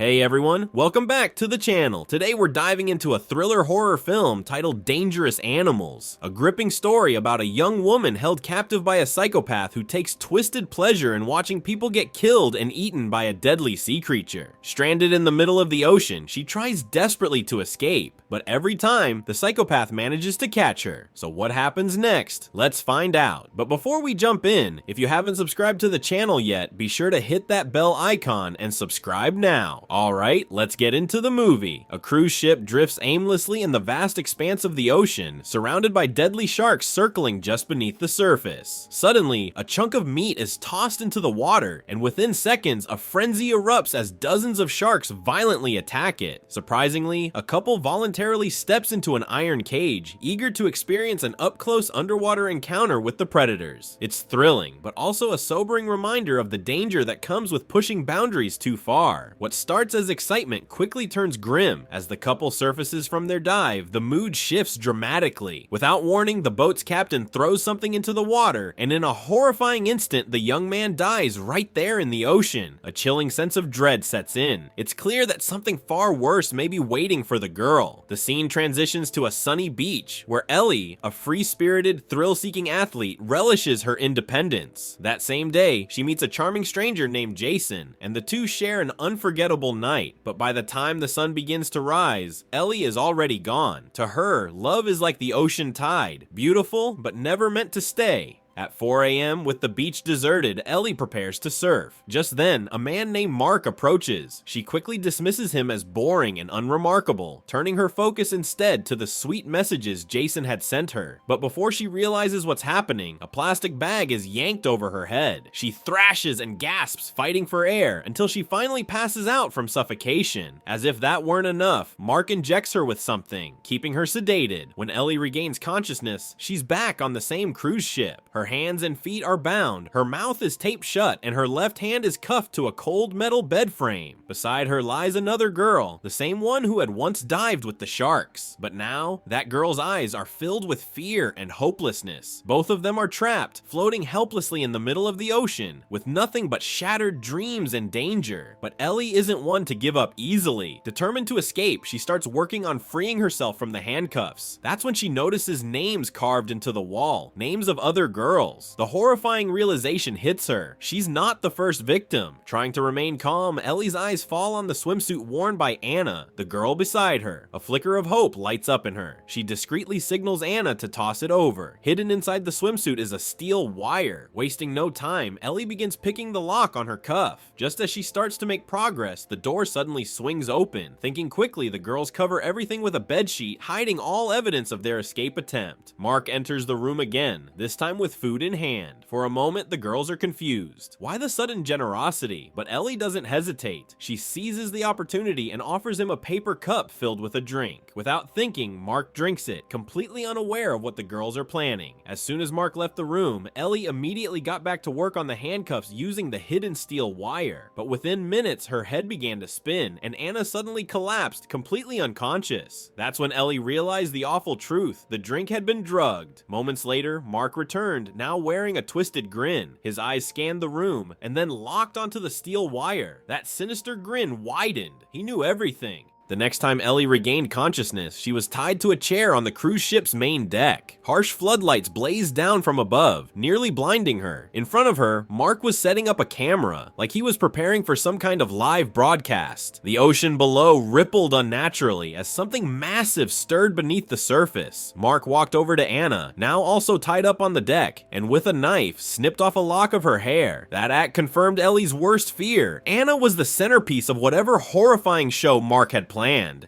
Hey everyone, welcome back to the channel. Today we're diving into a thriller horror film titled Dangerous Animals, a gripping story about a young woman held captive by a psychopath who takes twisted pleasure in watching people get killed and eaten by a deadly sea creature. Stranded in the middle of the ocean, she tries desperately to escape, but every time, the psychopath manages to catch her. So what happens next? Let's find out. But before we jump in, if you haven't subscribed to the channel yet, be sure to hit that bell icon and subscribe now. Alright, let's get into the movie. A cruise ship drifts aimlessly in the vast expanse of the ocean, surrounded by deadly sharks circling just beneath the surface. Suddenly, a chunk of meat is tossed into the water, and within seconds, a frenzy erupts as dozens of sharks violently attack it. Surprisingly, a couple voluntarily steps into an iron cage, eager to experience an up-close underwater encounter with the predators. It's thrilling, but also a sobering reminder of the danger that comes with pushing boundaries too far. What starts as excitement quickly turns grim. As the couple surfaces from their dive, the mood shifts dramatically. Without warning, the boat's captain throws something into the water, and in a horrifying instant, the young man dies right there in the ocean. A chilling sense of dread sets in. It's clear that something far worse may be waiting for the girl. The scene transitions to a sunny beach, where Ellie, a free-spirited, thrill-seeking athlete, relishes her independence. That same day, she meets a charming stranger named Jason, and the two share an unforgettable night, but by the time the sun begins to rise, Ellie is already gone. To her, love is like the ocean tide, beautiful but never meant to stay. At 4 a.m., with the beach deserted, Ellie prepares to surf. Just then, a man named Mark approaches. She quickly dismisses him as boring and unremarkable, turning her focus instead to the sweet messages Jason had sent her. But before she realizes what's happening, a plastic bag is yanked over her head. She thrashes and gasps, fighting for air, until she finally passes out from suffocation. As if that weren't enough, Mark injects her with something, keeping her sedated. When Ellie regains consciousness, she's back on the same cruise ship. Her hands and feet are bound, her mouth is taped shut, and her left hand is cuffed to a cold metal bed frame. Beside her lies another girl, the same one who had once dived with the sharks. But now, that girl's eyes are filled with fear and hopelessness. Both of them are trapped, floating helplessly in the middle of the ocean, with nothing but shattered dreams and danger. But Ellie isn't one to give up easily. Determined to escape, she starts working on freeing herself from the handcuffs. That's when she notices names carved into the wall, names of other girls. The horrifying realization hits her. She's not the first victim. Trying to remain calm, Ellie's eyes fall on the swimsuit worn by Anna, the girl beside her. A flicker of hope lights up in her. She discreetly signals Anna to toss it over. Hidden inside the swimsuit is a steel wire. Wasting no time, Ellie begins picking the lock on her cuff. Just as she starts to make progress, the door suddenly swings open. Thinking quickly, the girls cover everything with a bedsheet, hiding all evidence of their escape attempt. Mark enters the room again, this time with food in hand. For a moment, the girls are confused. Why the sudden generosity? But Ellie doesn't hesitate. She seizes the opportunity and offers him a paper cup filled with a drink. Without thinking, Mark drinks it, completely unaware of what the girls are planning. As soon as Mark left the room, Ellie immediately got back to work on the handcuffs using the hidden steel wire. But within minutes, her head began to spin, and Anna suddenly collapsed, completely unconscious. That's when Ellie realized the awful truth. The drink had been drugged. Moments later, Mark returned, now wearing a twisted grin. His eyes scanned the room, and then locked onto the steel wire. That sinister grin widened. He knew everything. The next time Ellie regained consciousness, she was tied to a chair on the cruise ship's main deck. Harsh floodlights blazed down from above, nearly blinding her. In front of her, Mark was setting up a camera, like he was preparing for some kind of live broadcast. The ocean below rippled unnaturally as something massive stirred beneath the surface. Mark walked over to Anna, now also tied up on the deck, and with a knife, snipped off a lock of her hair. That act confirmed Ellie's worst fear. Anna was the centerpiece of whatever horrifying show Mark had planned.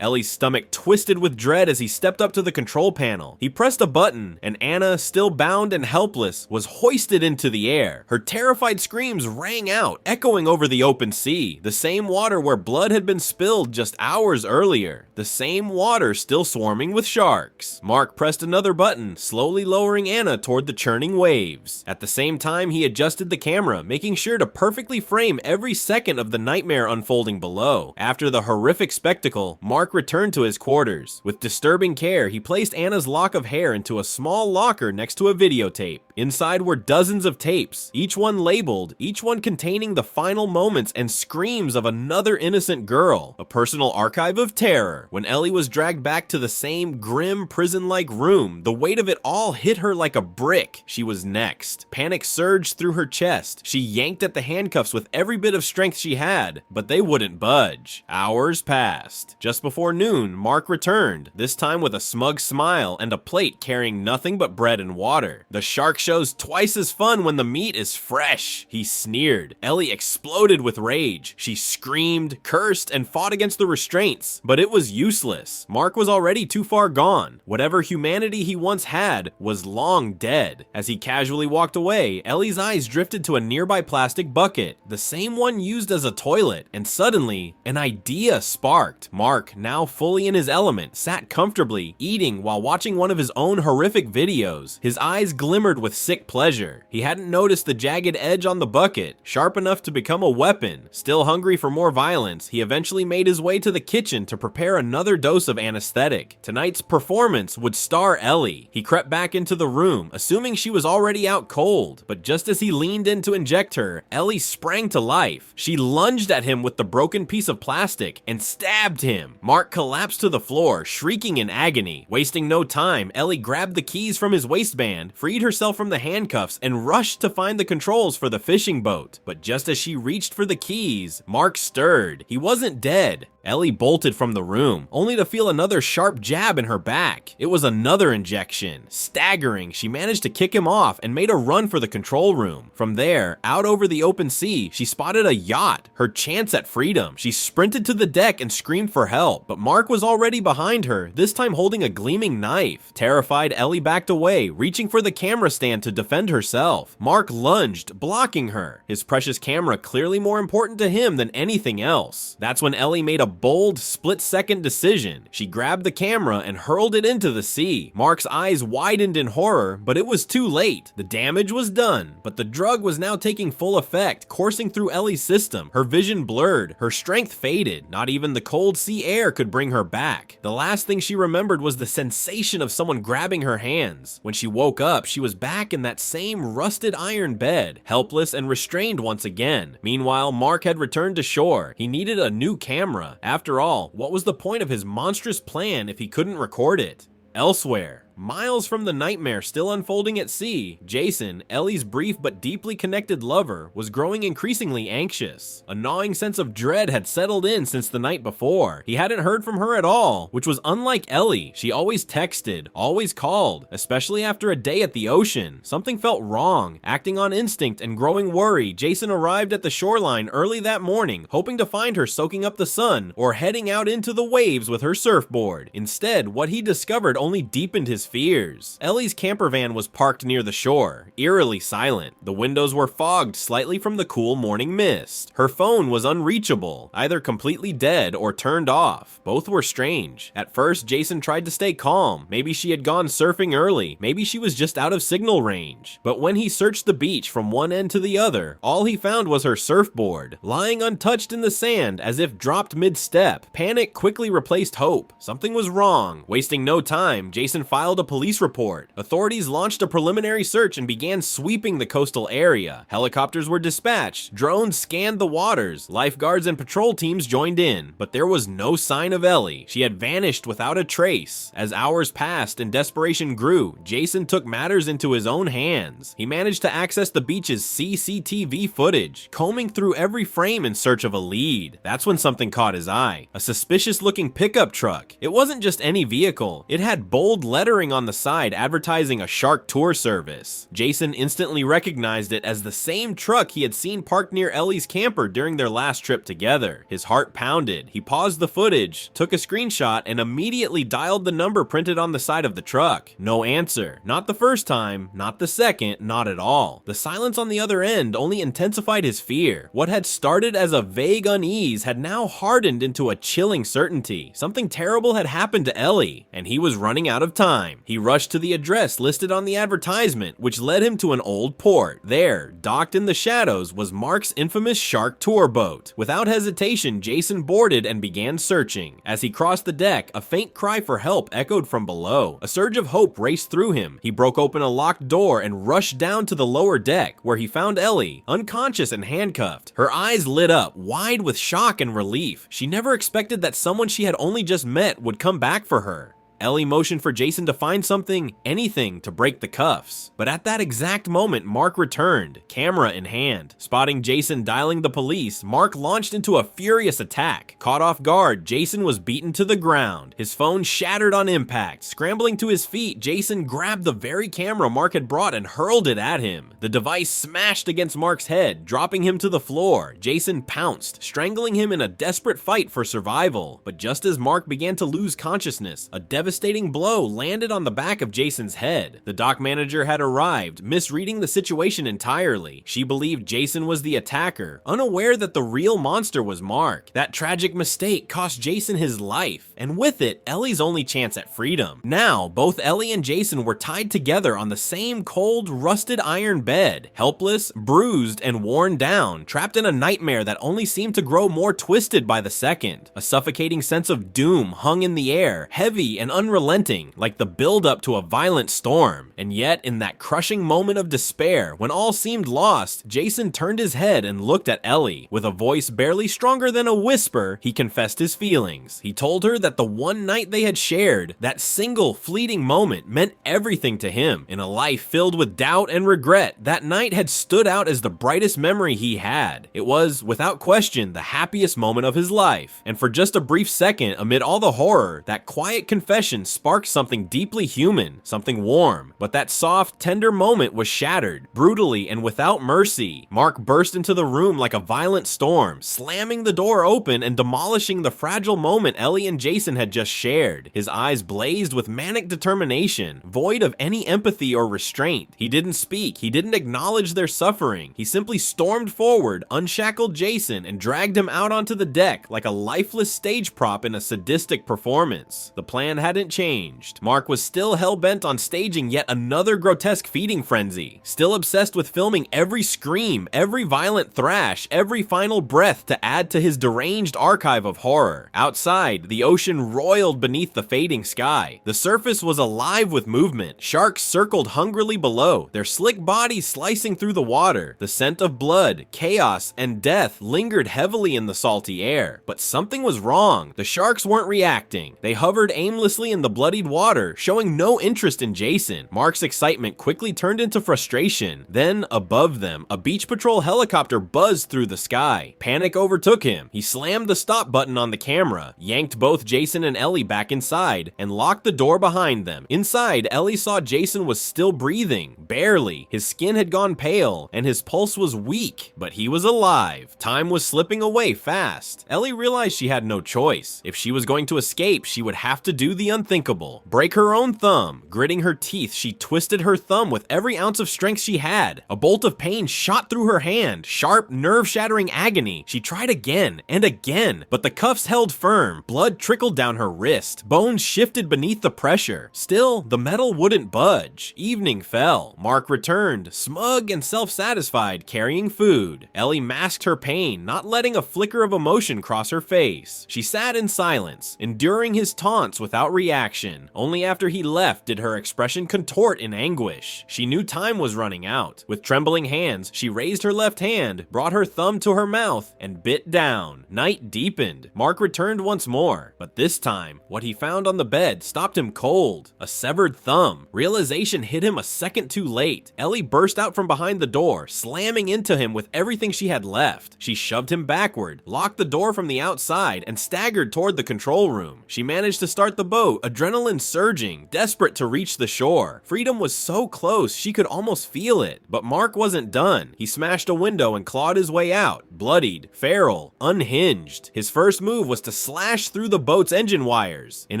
Ellie's stomach twisted with dread as he stepped up to the control panel. He pressed a button, and Anna, still bound and helpless, was hoisted into the air. Her terrified screams rang out, echoing over the open sea, the same water where blood had been spilled just hours earlier. The same water still swarming with sharks. Mark pressed another button, slowly lowering Anna toward the churning waves. At the same time, he adjusted the camera, making sure to perfectly frame every second of the nightmare unfolding below. After the horrific spectacle vehicle, Mark returned to his quarters. With disturbing care, he placed Anna's lock of hair into a small locker next to a videotape. Inside were dozens of tapes, each one labeled, each one containing the final moments and screams of another innocent girl. A personal archive of terror. When Ellie was dragged back to the same grim, prison-like room, the weight of it all hit her like a brick. She was next. Panic surged through her chest. She yanked at the handcuffs with every bit of strength she had, but they wouldn't budge. Hours passed. Just before noon, Mark returned, this time with a smug smile and a plate carrying nothing but bread and water. The shark show's twice as fun when the meat is fresh, he sneered. Ellie exploded with rage. She screamed, cursed, and fought against the restraints, but it was useless. Mark was already too far gone. Whatever humanity he once had was long dead. As he casually walked away, Ellie's eyes drifted to a nearby plastic bucket, the same one used as a toilet, and suddenly, an idea sparked. Mark, now fully in his element, sat comfortably, eating while watching one of his own horrific videos. His eyes glimmered with sick pleasure. He hadn't noticed the jagged edge on the bucket, sharp enough to become a weapon. Still hungry for more violence, he eventually made his way to the kitchen to prepare another dose of anesthetic. Tonight's performance would star Ellie. He crept back into the room, assuming she was already out cold, but just as he leaned in to inject her, Ellie sprang to life. She lunged at him with the broken piece of plastic and stabbed him. Mark collapsed to the floor, shrieking in agony. Wasting no time, Ellie grabbed the keys from his waistband, freed herself from the handcuffs, and rushed to find the controls for the fishing boat. But just as she reached for the keys, Mark stirred. He wasn't dead. Ellie bolted from the room, only to feel another sharp jab in her back. It was another injection. Staggering, she managed to kick him off and made a run for the control room. From there, out over the open sea, she spotted a yacht, her chance at freedom. She sprinted to the deck and screamed for help, but Mark was already behind her, this time holding a gleaming knife. Terrified, Ellie backed away, reaching for the camera stand to defend herself. Mark lunged, blocking her, his precious camera clearly more important to him than anything else. That's when Ellie made a bold, split-second decision. She grabbed the camera and hurled it into the sea. Mark's eyes widened in horror, but it was too late. The damage was done, but the drug was now taking full effect, coursing through Ellie's system. Her vision blurred, her strength faded. Not even the cold sea air could bring her back. The last thing she remembered was the sensation of someone grabbing her hands. When she woke up, she was back in that same rusted iron bed, helpless and restrained once again. Meanwhile, Mark had returned to shore. He needed a new camera. After all, what was the point of his monstrous plan if he couldn't record it? Elsewhere, miles from the nightmare still unfolding at sea, Jason, Ellie's brief but deeply connected lover, was growing increasingly anxious. A gnawing sense of dread had settled in since the night before. He hadn't heard from her at all, which was unlike Ellie. She always texted, always called, especially after a day at the ocean. Something felt wrong. Acting on instinct and growing worry, Jason arrived at the shoreline early that morning, hoping to find her soaking up the sun or heading out into the waves with her surfboard. Instead, what he discovered only deepened his fears. Ellie's camper van was parked near the shore, eerily silent. The windows were fogged slightly from the cool morning mist. Her phone was unreachable, either completely dead or turned off. Both were strange. At first, Jason tried to stay calm. Maybe she had gone surfing early. Maybe she was just out of signal range. But when he searched the beach from one end to the other, all he found was her surfboard, lying untouched in the sand as if dropped mid-step. Panic quickly replaced hope. Something was wrong. Wasting no time, Jason filed a police report. Authorities launched a preliminary search and began sweeping the coastal area. Helicopters were dispatched, drones scanned the waters, lifeguards and patrol teams joined in, but there was no sign of Ellie. She had vanished without a trace. As hours passed and desperation grew, Jason took matters into his own hands. He managed to access the beach's CCTV footage, combing through every frame in search of a lead. That's when something caught his eye. A suspicious-looking pickup truck. It wasn't just any vehicle. It had bold lettering on the side advertising a shark tour service. Jason instantly recognized it as the same truck he had seen parked near Ellie's camper during their last trip together. His heart pounded. He paused the footage, took a screenshot, and immediately dialed the number printed on the side of the truck. No answer. Not the first time, not the second, not at all. The silence on the other end only intensified his fear. What had started as a vague unease had now hardened into a chilling certainty. Something terrible had happened to Ellie, and he was running out of time. time. He rushed to the address listed on the advertisement, which led him to an old port. There, docked in the shadows, was Mark's infamous shark tour boat. Without hesitation, Jason boarded and began searching. As he crossed the deck, a faint cry for help echoed from below. A surge of hope raced through him. He broke open a locked door and rushed down to the lower deck, where he found Ellie, unconscious and handcuffed. Her eyes lit up, wide with shock and relief. She never expected that someone she had only just met would come back for her. Ellie motioned for Jason to find something, anything, to break the cuffs. But at that exact moment, Mark returned, camera in hand. Spotting Jason dialing the police, Mark launched into a furious attack. Caught off guard, Jason was beaten to the ground. His phone shattered on impact. Scrambling to his feet, Jason grabbed the very camera Mark had brought and hurled it at him. The device smashed against Mark's head, dropping him to the floor. Jason pounced, strangling him in a desperate fight for survival. But just as Mark began to lose consciousness, a devastating blow landed on the back of Jason's head. The dock manager had arrived, misreading the situation entirely. She believed Jason was the attacker, unaware that the real monster was Mark. That tragic mistake cost Jason his life, and with it, Ellie's only chance at freedom. Now, both Ellie and Jason were tied together on the same cold, rusted iron bed, helpless, bruised, and worn down, trapped in a nightmare that only seemed to grow more twisted by the second. A suffocating sense of doom hung in the air, heavy and unrelenting, like the build-up to a violent storm. And yet, in that crushing moment of despair, when all seemed lost, Jason turned his head and looked at Ellie. With a voice barely stronger than a whisper, he confessed his feelings. He told her that the one night they had shared, that single fleeting moment, meant everything to him. In a life filled with doubt and regret, that night had stood out as the brightest memory he had. It was, without question, the happiest moment of his life. And for just a brief second, amid all the horror, that quiet confession sparked something deeply human, something warm. But that soft, tender moment was shattered, brutally and without mercy. Mark burst into the room like a violent storm, slamming the door open and demolishing the fragile moment Ellie and Jason had just shared. His eyes blazed with manic determination, void of any empathy or restraint. He didn't speak, he didn't acknowledge their suffering. He simply stormed forward, unshackled Jason, and dragged him out onto the deck like a lifeless stage prop in a sadistic performance. The plan hadn't changed. Mark was still hell-bent on staging yet another grotesque feeding frenzy, still obsessed with filming every scream, every violent thrash, every final breath to add to his deranged archive of horror. Outside, the ocean roiled beneath the fading sky. The surface was alive with movement. Sharks circled hungrily below, their slick bodies slicing through the water. The scent of blood, chaos, and death lingered heavily in the salty air. But something was wrong. The sharks weren't reacting. They hovered aimlessly in the bloodied water, showing no interest in Jason. Mark's excitement quickly turned into frustration. Then, above them, a beach patrol helicopter buzzed through the sky. Panic overtook him. He slammed the stop button on the camera, yanked both Jason and Ellie back inside, and locked the door behind them. Inside, Ellie saw Jason was still breathing, barely. His skin had gone pale, and his pulse was weak, but he was alive. Time was slipping away fast. Ellie realized she had no choice. If she was going to escape, she would have to do the unthinkable. Break her own thumb. Gritting her teeth, she twisted her thumb with every ounce of strength she had. A bolt of pain shot through her hand. Sharp, nerve-shattering agony. She tried again and again, but the cuffs held firm. Blood trickled down her wrist. Bones shifted beneath the pressure. Still, the metal wouldn't budge. Evening fell. Mark returned, smug and self-satisfied, carrying food. Ellie masked her pain, not letting a flicker of emotion cross her face. She sat in silence, enduring his taunts without reaction. Only after he left did her expression contort in anguish. She knew time was running out. With trembling hands, she raised her left hand, brought her thumb to her mouth, and bit down. Night deepened. Mark returned once more, but this time, what he found on the bed stopped him cold. A severed thumb. Realization hit him a second too late. Ellie burst out from behind the door, slamming into him with everything she had left. She shoved him backward, locked the door from the outside, and staggered toward the control room. She managed to start the boat, adrenaline surging, desperate to reach the shore. Freedom was so close, she could almost feel it. But Mark wasn't done. He smashed a window and clawed his way out, bloodied, feral, unhinged. His first move was to slash through the boat's engine wires. In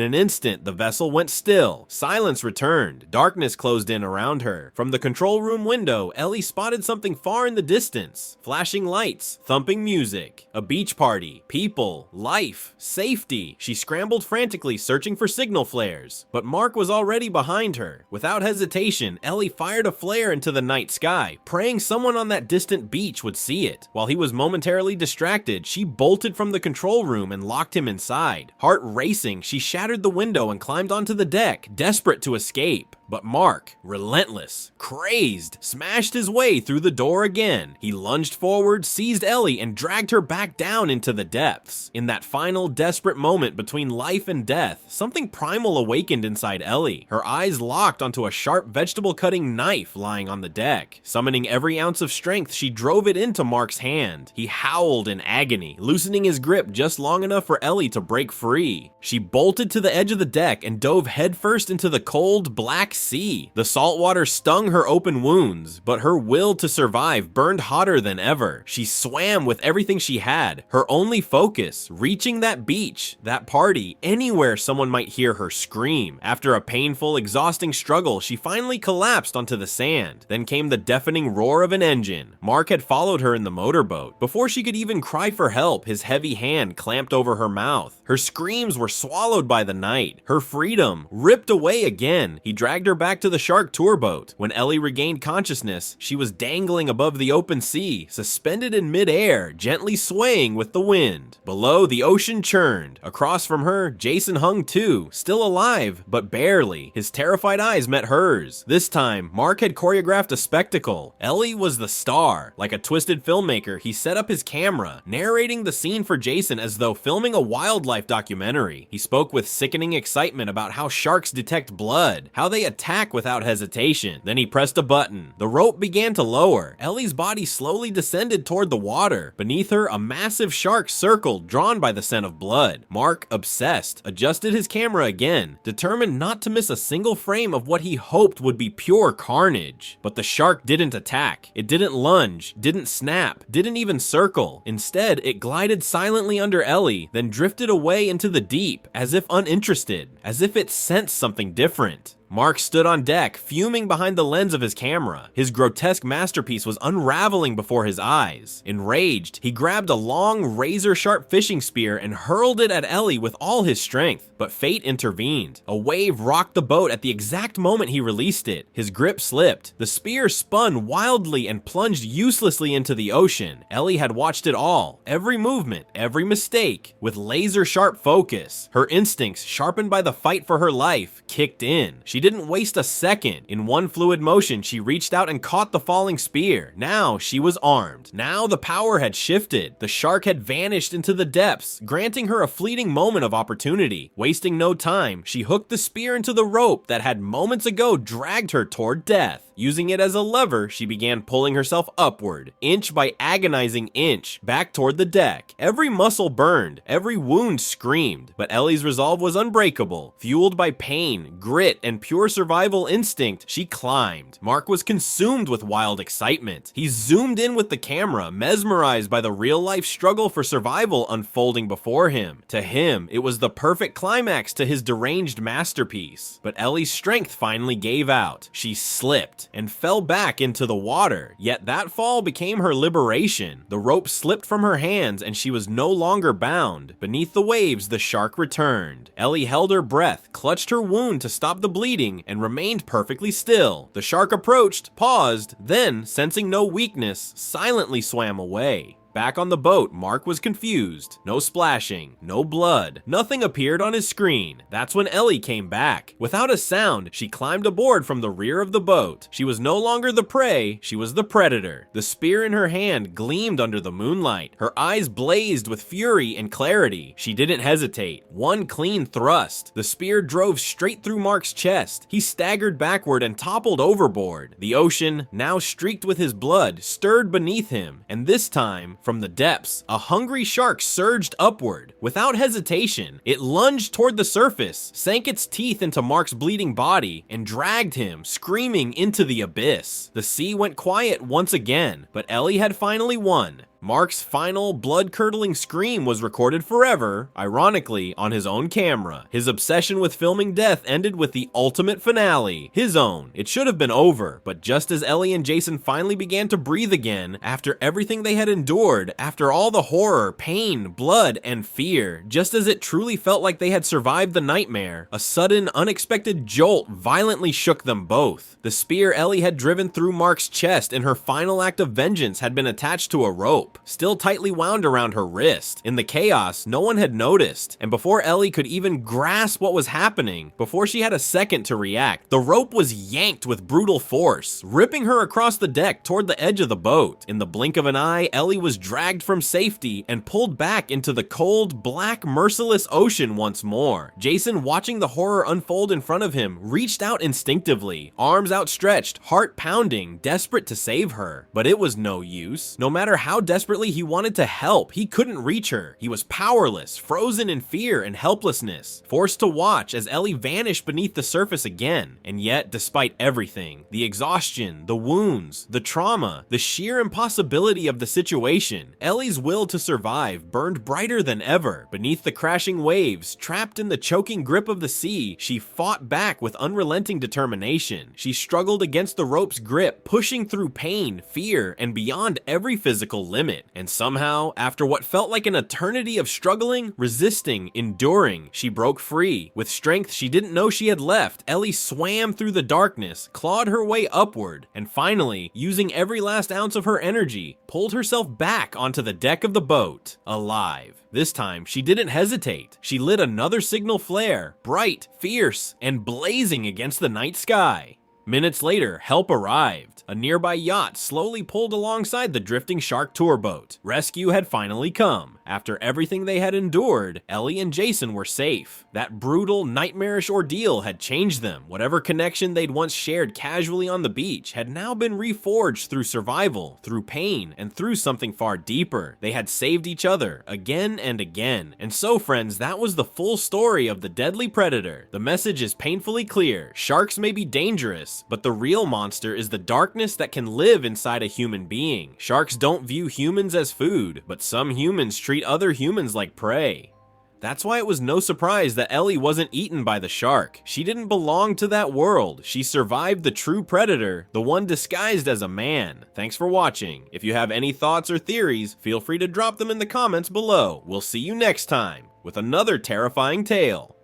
an instant, the vessel went still. Silence returned. Darkness closed in around her. From the control room window, Ellie spotted something far in the distance. Flashing lights, thumping music, a beach party, people, life, safety. She scrambled frantically, searching for signal flares, but Mark was already behind her. Without hesitation, Ellie fired a flare into the night sky, praying someone on that distant beach would see it. While he was momentarily distracted, she bolted from the control room and locked him inside. Heart racing, she shattered the window and climbed onto the deck, desperate to escape. But Mark, relentless, crazed, smashed his way through the door again. He lunged forward, seized Ellie, and dragged her back down into the depths. In that final desperate moment between life and death, something primal awakened inside Ellie. Her eyes locked onto a sharp vegetable-cutting knife lying on the deck. Summoning every ounce of strength, she drove it into Mark's hand. He howled in agony, loosening his grip just long enough for Ellie to break free. She bolted to the edge of the deck and dove headfirst into the cold, black sea. The salt water stung her open wounds, but her will to survive burned hotter than ever. She swam with everything she had, her only focus, reaching that beach, that party, anywhere someone might hear her scream. After a painful, exhausting struggle, she finally collapsed onto the sand. Then came the deafening roar of an engine. Mark had followed her in the motorboat. Before she could even cry for help, his heavy hand clamped over her mouth. Her screams were swallowed by the night. Her freedom ripped away again. He dragged her back to the Shark tour boat. When Ellie regained consciousness, she was dangling above the open sea, suspended in midair, gently swaying with the wind. Below, the ocean churned. Across from her, Jason hung too, still alive, but barely. His terrified eyes met hers. This time, Mark had choreographed a spectacle. Ellie was the star. Like a twisted filmmaker, he set up his camera, narrating the scene for Jason as though filming a wildlife documentary. He spoke with sickening excitement about how sharks detect blood, how they attack without hesitation. Then he pressed a button. The rope began to lower. Ellie's body slowly descended toward the water. Beneath her, a massive shark circled, drawn by the scent of blood. Mark, obsessed, adjusted his camera again, determined not to miss a single frame of what he hoped would be pure carnage. But the shark didn't attack. It didn't lunge, didn't snap, didn't even circle. Instead, it glided silently under Ellie, then drifted away into the deep, as if uninterested, as if it sensed something different. Mark stood on deck, fuming behind the lens of his camera. His grotesque masterpiece was unraveling before his eyes. Enraged, he grabbed a long, razor-sharp fishing spear and hurled it at Ellie with all his strength. But fate intervened. A wave rocked the boat at the exact moment he released it. His grip slipped. The spear spun wildly and plunged uselessly into the ocean. Ellie had watched it all, every movement, every mistake, with laser-sharp focus. Her instincts, sharpened by the fight for her life, kicked in. She didn't waste a second. In one fluid motion, she reached out and caught the falling spear. Now she was armed. Now the power had shifted. The shark had vanished into the depths, granting her a fleeting moment of opportunity. Wasting no time, she hooked the spear into the rope that had moments ago dragged her toward death. Using it as a lever, she began pulling herself upward, inch by agonizing inch, back toward the deck. Every muscle burned, every wound screamed, but Ellie's resolve was unbreakable. Fueled by pain, grit, and pure survival instinct, she climbed. Mark was consumed with wild excitement. He zoomed in with the camera, mesmerized by the real-life struggle for survival unfolding before him. To him, it was the perfect climax to his deranged masterpiece. But Ellie's strength finally gave out. She slipped and fell back into the water, yet that fall became her liberation. The rope slipped from her hands and she was no longer bound. Beneath the waves, the shark returned. Ellie held her breath, clutched her wound to stop the bleeding, and remained perfectly still. The shark approached, paused, then, sensing no weakness, silently swam away. Back on the boat, Mark was confused. No splashing, no blood, nothing appeared on his screen. That's when Ellie came back. Without a sound, she climbed aboard from the rear of the boat. She was no longer the prey, she was the predator. The spear in her hand gleamed under the moonlight. Her eyes blazed with fury and clarity. She didn't hesitate. One clean thrust. The spear drove straight through Mark's chest. He staggered backward and toppled overboard. The ocean, now streaked with his blood, stirred beneath him, and this time, from the depths, a hungry shark surged upward. Without hesitation, it lunged toward the surface, sank its teeth into Mark's bleeding body, and dragged him, screaming, into the abyss. The sea went quiet once again, but Ellie had finally won. Mark's final, blood-curdling scream was recorded forever, ironically, on his own camera. His obsession with filming death ended with the ultimate finale, his own. It should have been over, but just as Ellie and Jason finally began to breathe again, after everything they had endured, after all the horror, pain, blood, and fear, just as it truly felt like they had survived the nightmare, a sudden, unexpected jolt violently shook them both. The spear Ellie had driven through Mark's chest in her final act of vengeance had been attached to a rope, still tightly wound around her wrist. In the chaos, no one had noticed, and before Ellie could even grasp what was happening, before she had a second to react, the rope was yanked with brutal force, ripping her across the deck toward the edge of the boat. In the blink of an eye, Ellie was dragged from safety and pulled back into the cold, black, merciless ocean once more. Jason, watching the horror unfold in front of him, reached out instinctively, arms outstretched, heart pounding, desperate to save her. But it was no use. No matter how desperately he wanted to help, he couldn't reach her. He was powerless, frozen in fear and helplessness, forced to watch as Ellie vanished beneath the surface again. And yet, despite everything, the exhaustion, the wounds, the trauma, the sheer impossibility of the situation, Ellie's will to survive burned brighter than ever. Beneath the crashing waves, trapped in the choking grip of the sea, she fought back with unrelenting determination. She struggled against the rope's grip, pushing through pain, fear, and beyond every physical limit. And somehow, after what felt like an eternity of struggling, resisting, enduring, she broke free. With strength she didn't know she had left, Ellie swam through the darkness, clawed her way upward, and finally, using every last ounce of her energy, pulled herself back onto the deck of the boat, alive. This time, she didn't hesitate. She lit another signal flare, bright, fierce, and blazing against the night sky. Minutes later, help arrived. A nearby yacht slowly pulled alongside the drifting shark tour boat. Rescue had finally come. After everything they had endured, Ellie and Jason were safe. That brutal, nightmarish ordeal had changed them. Whatever connection they'd once shared casually on the beach had now been reforged through survival, through pain, and through something far deeper. They had saved each other again and again. And so, friends, that was the full story of the deadly predator. The message is painfully clear. Sharks may be dangerous, but the real monster is the darkness that can live inside a human being. Sharks don't view humans as food, but some humans treat other humans like prey. That's why it was no surprise that Ellie wasn't eaten by the shark. She didn't belong to that world. She survived the true predator, the one disguised as a man. Thanks for watching. If you have any thoughts or theories, feel free to drop them in the comments below. We'll see you next time with another terrifying tale.